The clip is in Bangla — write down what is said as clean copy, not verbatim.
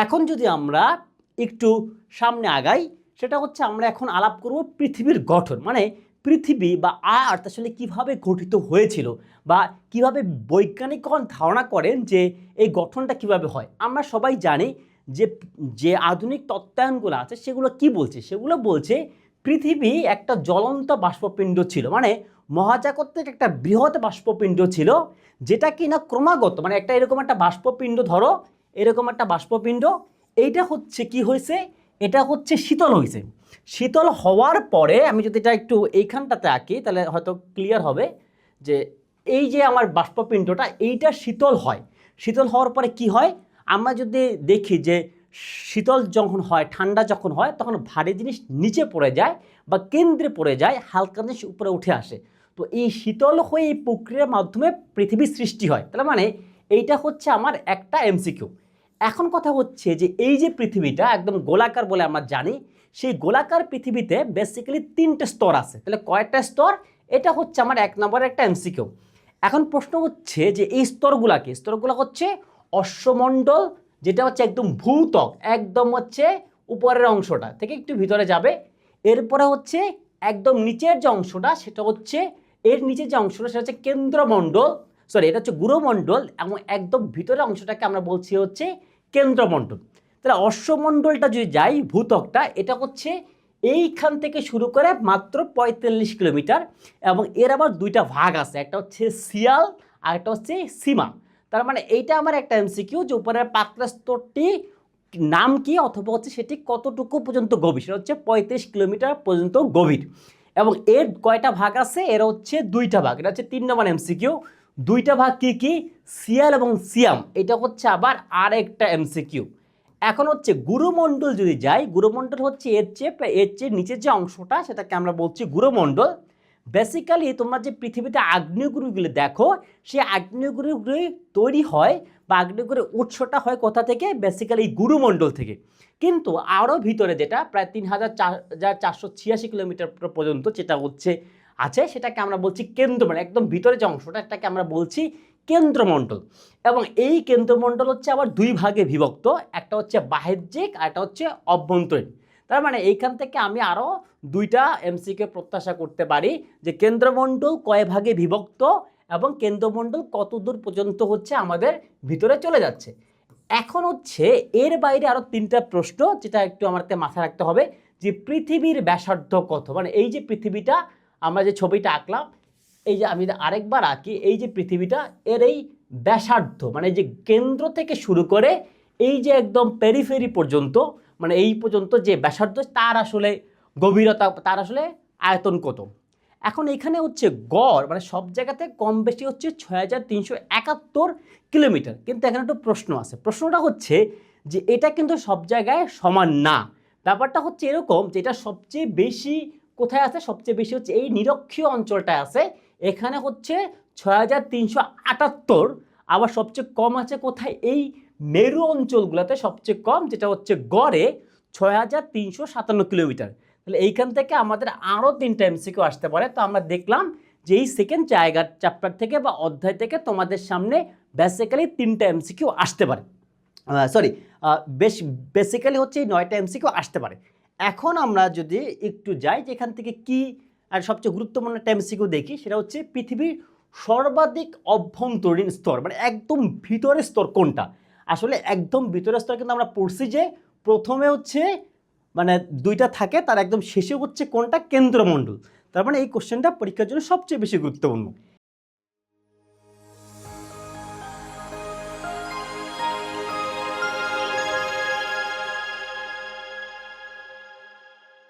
এখন যদি আমরা একটু সামনে আগাই, সেটা হচ্ছে আমরা এখন আলাপ করব পৃথিবীর গঠন, মানে পৃথিবী বা আর্থ আসলে কিভাবে গঠিত হয়েছিল বা কিভাবে বৈজ্ঞানিকগণ ধারণা করেন যে এই গঠনটা কিভাবে হয়। আমরা সবাই জানি যে যে আধুনিক তত্ত্বায়নগুলো আছে সেগুলো কি বলছে, সেগুলো বলছে পৃথিবী একটা জ্বলন্ত বাষ্পপিণ্ড ছিল, মানে মহাজাগতিক একটা বৃহৎ বাষ্পপিণ্ড ছিল, যেটা কিনা ক্রমাগত মানে একটা এরকম একটা বাষ্পপিণ্ড, ধরো এরকম একটা বাষ্পপিণ্ড, এইটা হচ্ছে কি হয়েছে, এটা হচ্ছে শীতল হয়েছে। শীতল হওয়ার পরে আমি যদি এটা একটু এইখানটাতে আঁকি তাহলে হয়তো ক্লিয়ার হবে যে এই যে আমার বাষ্পপিণ্ডটা এইটা শীতল হয়। শীতল হওয়ার পরে কি হয়, আমরা যদি দেখি যে শীতল যখন হয়, ঠান্ডা যখন হয়, তখন ভারী জিনিস নিচে পড়ে যায় বা কেন্দ্রে পড়ে যায়, হালকা জিনিস উপরে উঠে আসে। তো এই শীতল হয়ে এই প্রক্রিয়ার মাধ্যমে পৃথিবীর সৃষ্টি হয়। তার মানে এইটা হচ্ছে আমার একটা এমসিকিউ। এখন কথা হচ্ছে যে এই যে পৃথিবীটা একদম গোলাকার বলে আমরা জানি, সেই গোলাকার পৃথিবীতে বেসিক্যালি 3টে স্তর আছে। তাহলে কয়টা স্তর, এটা হচ্ছে আমার 1 নম্বরের একটা এমসিকিউ। এখন প্রশ্ন হচ্ছে যে এই স্তরগুলাকে, স্তরগুলো হচ্ছে অশ্বমণ্ডল, যেটা হচ্ছে একদম ভূত্বক, একদম হচ্ছে উপরের অংশটা থেকে একটু ভিতরে যাবে। এরপরে হচ্ছে একদম নিচের যে অংশটা, সেটা হচ্ছে এর নিচের যে অংশটা সেটা হচ্ছে কেন্দ্রমণ্ডল, সরি এটা হচ্ছে গুরুমণ্ডল, এবং একদম ভিতরের অংশটাকে আমরা বলছি হচ্ছে কেন্দ্রমণ্ডল। তাহলে অশ্বমণ্ডলটা যদি যাই, ভূত্বকটা, এটা হচ্ছে এইখান থেকে শুরু করে মাত্র 45 কিলোমিটার, এবং এর আবার 2টা ভাগ আছে, একটা হচ্ছে সিয়াল আর একটা হচ্ছে সীমা। তার মানে এইটা আমার একটা এমসিকিউ যে উপরের পাতলা স্তরটি নাম কি, অথবা হচ্ছে সেটি কতটুকু পর্যন্ত গভীর, সেটা হচ্ছে 35 কিলোমিটার পর্যন্ত গভীর। এবং এর কয়টা ভাগ আছে, এর হচ্ছে 2টা ভাগ, এটা হচ্ছে 3 নম্বর এমসিকিউ। 2টা ভাগ কি কি, সিয়াল এবং সিয়াম, এটা হচ্ছে আবার আর একটা এমসিকিউ। এখন হচ্ছে গুরুমণ্ডল যদি যাই, গুরুমণ্ডল হচ্ছে এর চেয়ে নিচের যে অংশটা, সেটাকে আমরা বলছি গুরুমণ্ডল। বেসিক্যালি তোমরা যে পৃথিবীতে আগ্নেয়গিরিগুলো দেখো, সেই আগ্নেয়গিরিগুলি তৈরি হয় বা আগ্নেয়গিরির উৎসটা হয় কোথা থেকে, বেসিক্যালি গুরুমণ্ডল থেকে। কিন্তু আরও ভিতরে যেটা প্রায় 3,486 কিলোমিটার পর্যন্ত যেটা হচ্ছে আছে, সেটাকে আমরা বলছি কেন্দ্র, মানে একদম ভিতরে যে অংশটা, এটাকে আমরা বলছি কেন্দ্রমণ্ডল। এবং এই কেন্দ্রমণ্ডল হচ্ছে আবার 2 ভাগে বিভক্ত, একটা হচ্ছে বাহ্যিক আর একটা হচ্ছে অভ্যন্তরীণ। তার মানে এইখান থেকে আমি আরও 2টা এমসিকে প্রত্যাশা করতে পারি যে কেন্দ্রমণ্ডল কয় ভাগে বিভক্ত এবং কেন্দ্রমণ্ডল কত দূর পর্যন্ত হচ্ছে আমাদের ভিতরে চলে যাচ্ছে। এখন হচ্ছে এর বাইরে আরও 3টা প্রশ্ন, যেটা একটু আমাদের মাথায় রাখতে হবে, যে পৃথিবীর ব্যাসার্ধ কত, মানে এই যে পৃথিবীটা আমরা যে ছবিটা আঁকলাম, এই যে আমি আরেকবার আঁকি, এই যে পৃথিবীটা, এর এই ব্যাসার্ধ মানে যে কেন্দ্র থেকে শুরু করে এই যে একদম পেরিফেরি পর্যন্ত, মানে এই পর্যন্ত যে ব্যাসার্ধ, তার আসলে গভীরতা, তার আসলে আয়তন কত। এখন এখানে হচ্ছে গড় মানে সব জায়গাতে কম বেশি হচ্ছে 6,371 কিলোমিটার, কিন্তু এখানে একটু প্রশ্ন আছে। প্রশ্নটা হচ্ছে যে এটা কিন্তু সব জায়গায় সমান না। ব্যাপারটা হচ্ছে এরকম যে এটা সবচেয়ে বেশি কোথায় আছে, সবচেয়ে বেশি হচ্ছে এই নিরক্ষীয় অঞ্চলটায় আছে, এখানে হচ্ছে 6,378। আবার সবচেয়ে কম আছে কোথায়, এই মেরু অঞ্চলগুলোতে সবচেয়ে কম, যেটা হচ্ছে গড়ে 6,357 কিলোমিটার। তাহলে এইখান থেকে আমাদের আরও 3টা এমসিকিউ আসতে পারে। তো আমরা দেখলাম যে এই সেকেন্ড জায়গার চ্যাপ্টার থেকে বা অধ্যায় থেকে তোমাদের সামনে বেসিক্যালি 3টা এমসিকিউ আসতে পারে, সরি বেসিক্যালি হচ্ছে এই 9টা এমসিকিউ আসতে পারে। এখন আমরা যদি একটু যাই যে এখান থেকে কি আর সবচেয়ে গুরুত্বপূর্ণ একটা এমসিকিউ দেখি, সেটা হচ্ছে পৃথিবীর সর্বাধিক অভ্যন্তরীণ স্তর, মানে একদম ভিতরের স্তর কোনটা। আসলে একদম ভিতরের স্তর কিন্তু আমরা পড়ছি যে প্রথমে হচ্ছে মানে 2টা থাকে, তার একদম শেষে হচ্ছে কোনটা, কেন্দ্রমণ্ডল। তার মানে এই কোশ্চেনটা পরীক্ষার জন্য সবচেয়ে বেশি গুরুত্বপূর্ণ।